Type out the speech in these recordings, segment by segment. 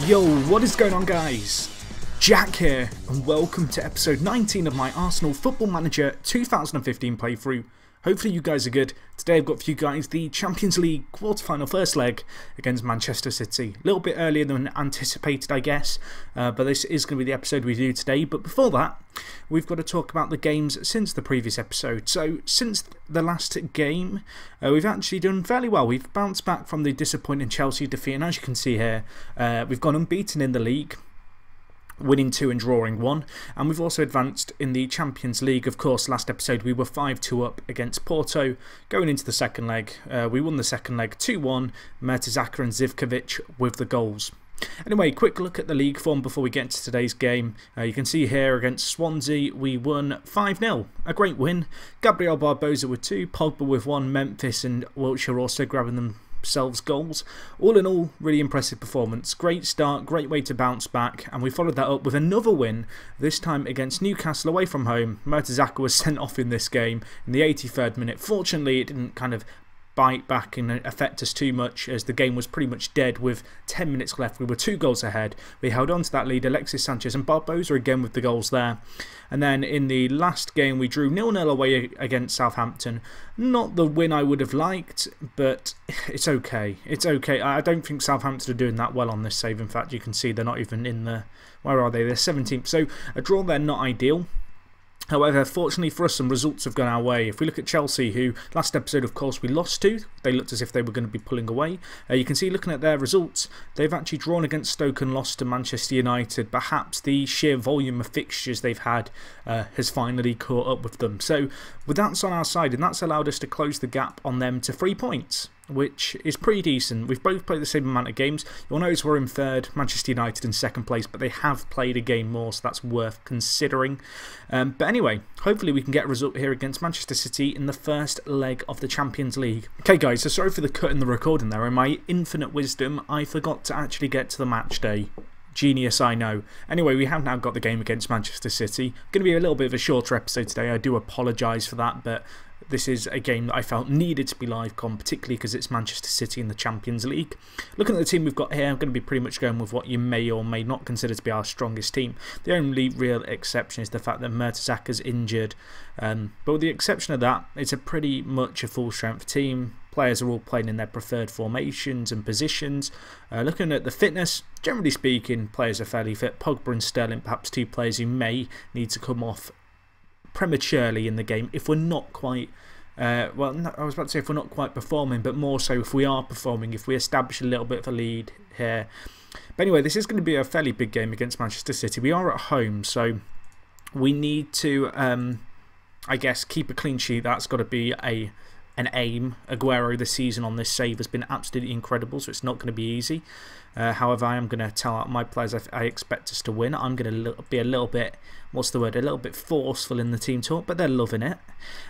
Yo, what is going on, guys? Jack here, and welcome to episode 19 of my Arsenal Football Manager 2015 playthrough. Hopefully you guys are good. Today I've got for you guys the Champions League quarter-final first leg against Manchester City. A little bit earlier than anticipated, I guess, but this is going to be the episode we do today. But before that, we've got to talk about the games since the previous episode. So, since the last game, we've actually done fairly well. We've bounced back from the disappointing Chelsea defeat, and as you can see here, we've gone unbeaten in the league, winning 2 and drawing 1, and we've also advanced in the Champions League. Of course, last episode we were 5-2 up against Porto. Going into the second leg, we won the second leg 2-1, Mertesacker and Zivkovic with the goals. Anyway, quick look at the league form before we get into today's game. You can see here against Swansea we won 5-0, a great win. Gabriel Barbosa with 2, Pogba with 1, Memphis and Wilshere also grabbing themselves goals. All in all, really impressive performance. Great start, great way to bounce back, and we followed that up with another win, this time against Newcastle away from home. Mertesacker was sent off in this game in the 83rd minute. Fortunately, it didn't kind of bite back and affect us too much, as the game was pretty much dead with 10 minutes left. We were 2 goals ahead. We held on to that lead. Alexis Sanchez and Barbosa again with the goals there. And then in the last game we drew 0-0 away against Southampton. Not the win I would have liked, but it's okay. It's okay. I don't think Southampton are doing that well on this save. In fact, you can see they're not even in the... Where are they? They're 17th. So a draw there, not ideal. However, fortunately for us, some results have gone our way. If we look at Chelsea, who last episode, of course, we lost to, they looked as if they were going to be pulling away. You can see, looking at their results, they've actually drawn against Stoke and lost to Manchester United. Perhaps the sheer volume of fixtures they've had has finally caught up with them. So, with that on our side, and that's allowed us to close the gap on them to 3 points, which is pretty decent. We've both played the same amount of games. You'll notice we're in 3rd, Manchester United in 2nd place, but they have played a game more, so that's worth considering. But anyway, hopefully we can get a result here against Manchester City in the first leg of the Champions League. Okay guys, so sorry for the cut in the recording there. In my infinite wisdom, I forgot to actually get to the match day. Genius, I know. Anyway, we have now got the game against Manchester City. Going to be a little bit of a shorter episode today. I do apologise for that, but this is a game that I felt needed to be live con, particularly because it's Manchester City in the Champions League. Looking at the team we've got here, I'm going to be pretty much going with what you may or may not consider to be our strongest team. The only real exception is the fact that Mertesacker's injured. But with the exception of that, it's a pretty much a full-strength team. Players are all playing in their preferred formations and positions. Looking at the fitness, generally speaking, players are fairly fit. Pogba and Sterling, perhaps 2 players who may need to come off prematurely in the game if we're not quite, well, no, I was about to say if we're not quite performing, but more so if we are performing, if we establish a little bit of a lead here. But anyway, this is going to be a fairly big game against Manchester City. We are at home, so we need to, I guess, keep a clean sheet. That's got to be an aim. Aguero this season on this save has been absolutely incredible, so it's not going to be easy. However, I am going to tell my players I expect us to win. I'm going to be a little bit, what's the word, a little bit forceful in the team talk, but they're loving it.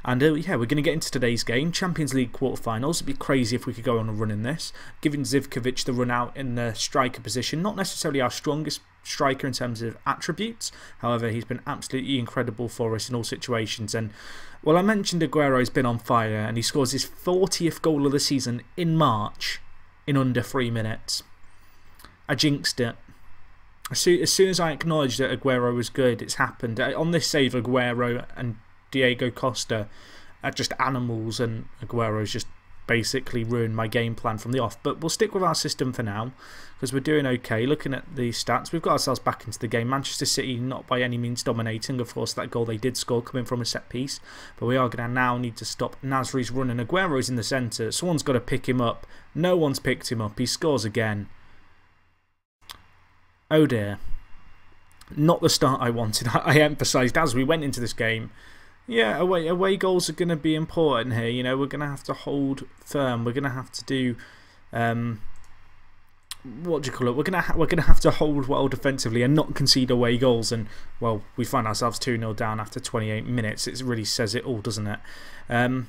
And yeah, we're going to get into today's game. Champions League quarterfinals. It'd be crazy if we could go on a run in this. Giving Zivkovic the run out in the striker position. Not necessarily our strongest striker in terms of attributes. However, he's been absolutely incredible for us in all situations. And well, I mentioned Aguero's been on fire, and he scores his 40th goal of the season in March in under 3 minutes. I jinxed it. As soon as I acknowledged that Aguero was good, it's happened. On this save, Aguero and Diego Costa are just animals, and Aguero's just basically ruined my game plan from the off. But we'll stick with our system for now, because we're doing okay. Looking at the stats, we've got ourselves back into the game. Manchester City not by any means dominating. Of course, that goal they did score coming from a set piece. But we are going to now need to stop Nasri's run, and Aguero's in the centre. Someone's got to pick him up. No one's picked him up. He scores again. Oh dear. Not the start I wanted. I emphasised as we went into this game. Yeah, away goals are going to be important here. You know, we're going to have to hold firm. We're going to have to do, what do you call it? We're going to have to hold well defensively and not concede away goals. And well, we find ourselves 2-0 down after 28 minutes. It really says it all, doesn't it? I'm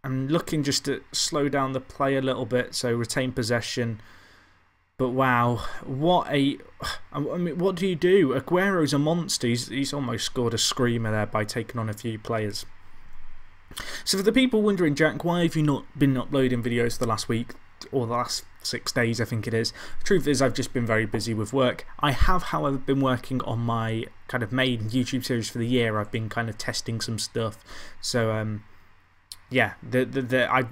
looking just to slow down the play a little bit, so retain possession. But wow, what a... I mean, what do you do? Aguero's a monster. He's almost scored a screamer there by taking on a few players. So for the people wondering, Jack, why have you not been uploading videos for the last week? or the last 6 days, I think it is. The truth is, I've just been very busy with work. I have, however, been working on my kind of main YouTube series for the year. I've been kind of testing some stuff. So, yeah, I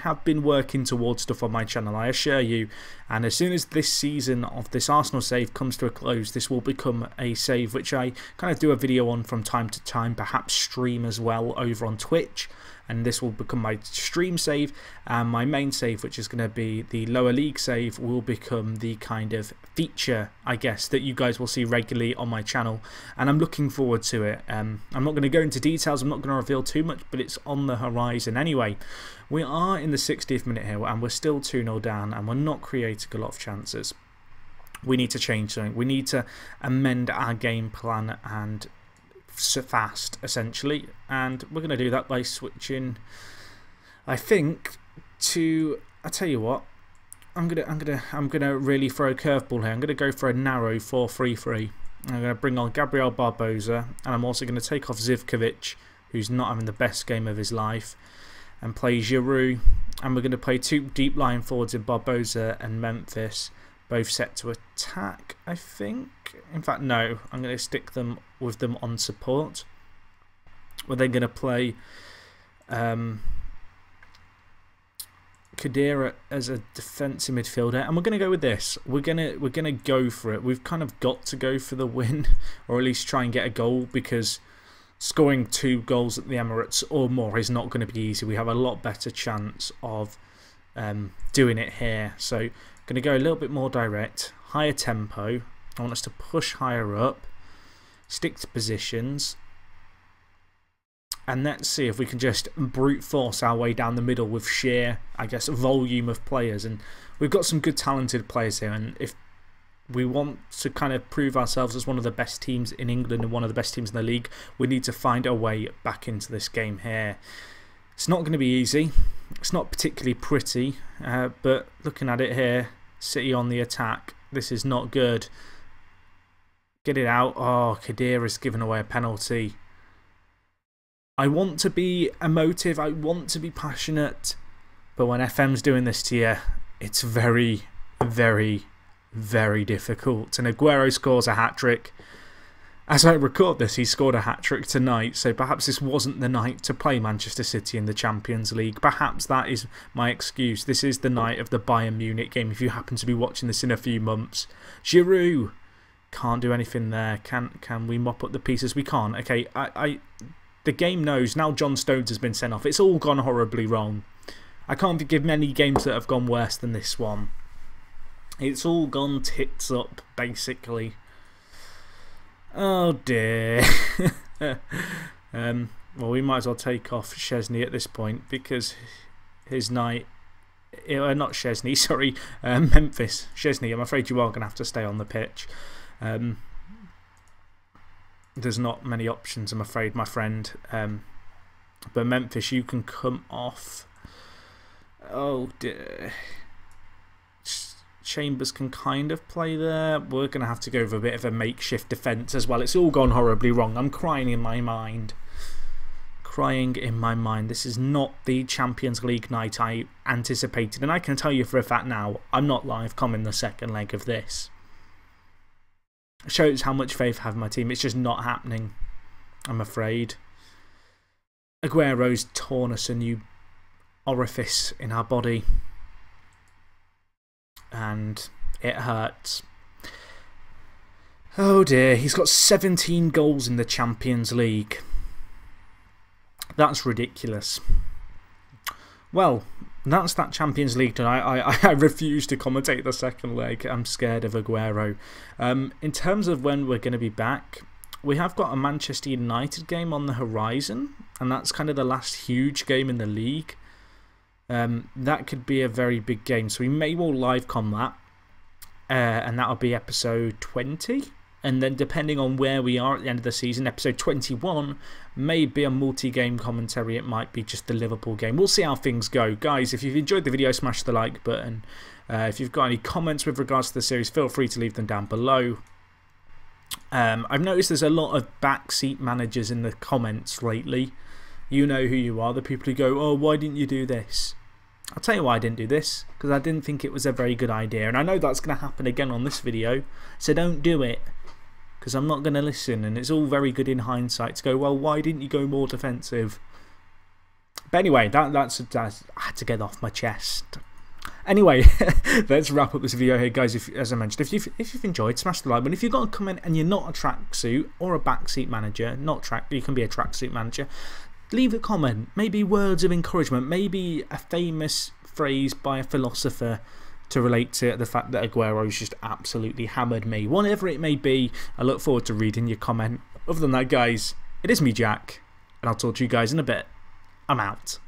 have been working towards stuff on my channel, I assure you. And as soon as this season of this Arsenal save comes to a close, this will become a save which I kind of do a video on from time to time, perhaps stream as well over on Twitch. And this will become my stream save, and my main save, which is going to be the lower league save, will become the kind of feature, I guess, that you guys will see regularly on my channel. And I'm looking forward to it. I'm not going to go into details, I'm not going to reveal too much, but it's on the horizon. Anyway, we are in the 60th minute here, and we're still 2-0 down, and we're not creating a lot of chances. We need to change something. We need to amend our game plan and fast, essentially, and we're going to do that by switching, I think, to, I tell you what, I'm gonna really throw a curveball here. I'm gonna go for a narrow 4-3-3. I'm gonna bring on Gabriel Barbosa, and I'm also gonna take off Zivkovic, who's not having the best game of his life, and play Giroud. And we're gonna play 2 deep line forwards in Barbosa and Memphis, both set to attack, I think. In fact, no, I'm going to stick them with them on support. We're then going to play Khedira as a defensive midfielder, and we're going to go with this. We're gonna go for it. We've kind of got to go for the win, or at least try and get a goal, because scoring 2 goals at the Emirates or more is not going to be easy. We have a lot better chance of doing it here. So, going to go a little bit more direct, higher tempo. I want us to push higher up, stick to positions, and let's see if we can just brute force our way down the middle with sheer, I guess, volume of players. And we've got some good talented players here, and if we want to kind of prove ourselves as one of the best teams in England and one of the best teams in the league, we need to find a way back into this game here. It's not going to be easy. It's not particularly pretty, but looking at it here, City on the attack. This is not good. Get it out. Oh, Khedira has given away a penalty. I want to be emotive. I want to be passionate. But when FM's doing this to you, it's very, very, very difficult. And Aguero scores a hat-trick. As I record this, he scored a hat-trick tonight, so perhaps this wasn't the night to play Manchester City in the Champions League. Perhaps that is my excuse. This is the night of the Bayern Munich game, if you happen to be watching this in a few months. Giroud can't do anything there. Can we mop up the pieces? We can't. Okay, the game knows. Now John Stones has been sent off. It's all gone horribly wrong. I can't forgive many games that have gone worse than this one. It's all gone tits up, basically. Oh dear. Well, we might as well take off Szczesny at this point, because his night. Not Szczesny, sorry. Memphis. Szczesny, I'm afraid you are going to have to stay on the pitch. There's not many options, I'm afraid, my friend. But Memphis, you can come off. Oh dear. Chambers can kind of play there. We're going to have to go for a bit of a makeshift defence as well. It's all gone horribly wrong. I'm crying in my mind. Crying in my mind. This is not the Champions League night I anticipated. And I can tell you for a fact now, I'm not live coming the second leg of this. It shows how much faith I have in my team. It's just not happening, I'm afraid. Aguero's torn us a new orifice in our body. And it hurts. Oh dear, he's got 17 goals in the Champions League. That's ridiculous. Well, that's that Champions League tonight. I refuse to commentate the second leg. I'm scared of Aguero. In terms of when we're going to be back, we have got a Manchester United game on the horizon, and that's kind of the last huge game in the league. That could be a very big game, so we may well live com that, and that'll be episode 20. And then, depending on where we are at the end of the season, episode 21 may be a multi-game commentary. It might be just the Liverpool game. We'll see how things go. Guys, if you've enjoyed the video, smash the like button. If you've got any comments with regards to the series, feel free to leave them down below. I've noticed there's a lot of backseat managers in the comments lately. You know who you are, the people who go, oh, why didn't you do this? I'll tell you why I didn't do this, because I didn't think it was a very good idea, and I know that's going to happen again on this video, so don't do it, because I'm not going to listen, and it's all very good in hindsight to go, well, why didn't you go more defensive? But anyway, that's I had to get off my chest. Anyway, let's wrap up this video here, guys. As I mentioned, if you've enjoyed, smash the like button. If you've got a comment and you're not a tracksuit or a backseat manager, you can be a tracksuit manager, leave a comment. Maybe words of encouragement, maybe a famous phrase by a philosopher to relate to the fact that Aguero's just absolutely hammered me. Whatever it may be, I look forward to reading your comment. Other than that, guys, it is me, Jack, and I'll talk to you guys in a bit. I'm out.